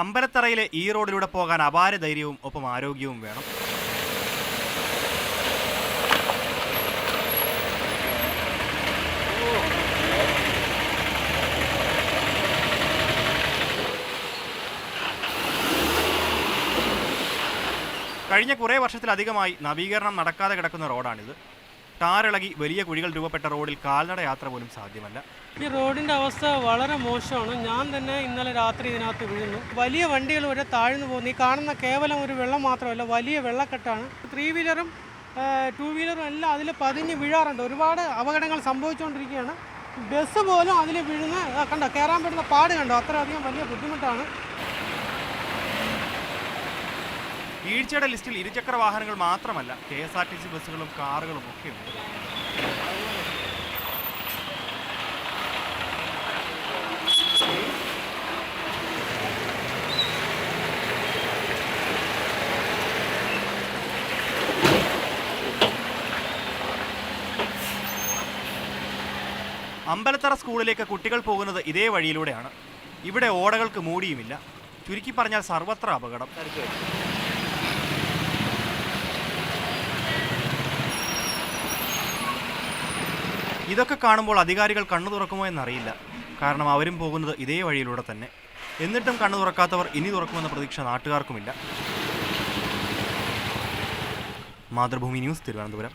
അമ്പലത്തറയിലെ ഈ റോഡിലൂടെ പോകാൻ അപാര ധൈര്യവും ഒപ്പം ആരോഗ്യവും വേണം. കഴിഞ്ഞ കുറേ വർഷത്തിലധികമായി നവീകരണം നടക്കാതെ കിടക്കുന്ന റോഡാണിത്. ടാറിളകി വലിയ കുഴികൾ രൂപപ്പെട്ട റോഡിൽ കാൽനട യാത്ര പോലും സാധ്യമല്ല. ഈ റോഡിൻ്റെ അവസ്ഥ വളരെ മോശമാണ്. ഞാൻ തന്നെ ഇന്നലെ രാത്രി ഇതിനകത്ത് വീഴുന്നു. വലിയ വണ്ടികൾ വരെ താഴ്ന്നു പോകുന്നു. ഈ കാണുന്ന കേവലം ഒരു വെള്ളം മാത്രമല്ല, വലിയ വെള്ളക്കെട്ടാണ്. 3 വീലറും 2 വീലറും എല്ലാം അതിൽ പതിഞ്ഞ് വീഴാറുണ്ട്. ഒരുപാട് അപകടങ്ങൾ സംഭവിച്ചുകൊണ്ടിരിക്കുകയാണ്. ബസ് പോലും അതിൽ വീഴുന്ന കണ്ടോ, കയറാൻ പറ്റുന്ന പാട് കണ്ടോ, അത്രയധികം വലിയ ബുദ്ധിമുട്ടാണ്. വീഴ്ചയുടെ ലിസ്റ്റിൽ ഇരുചക്ര വാഹനങ്ങൾ മാത്രമല്ല, KSRTC ബസ്സുകളും കാറുകളും ഒക്കെയുണ്ട്. അമ്പലത്തറ സ്കൂളിലേക്ക് കുട്ടികൾ പോകുന്നത് ഇതേ വഴിയിലൂടെയാണ്. ഇവിടെ ഓടകൾക്ക് മൂടിയുമില്ല. ചുരുക്കി പറഞ്ഞാൽ സർവത്ര അപകടം. ഇതൊക്കെ കാണുമ്പോൾ അധികാരികൾ കണ്ണു തുറക്കുമോ എന്നറിയില്ല. കാരണം അവരും പോകുന്നത് ഇതേ വഴിയിലൂടെ തന്നെ. എന്നിട്ടും കണ്ണു തുറക്കാത്തവർ ഇനി തുറക്കുമെന്ന പ്രതീക്ഷ നാട്ടുകാർക്കുമില്ല. മാതൃഭൂമി ന്യൂസ്, തിരുവനന്തപുരം.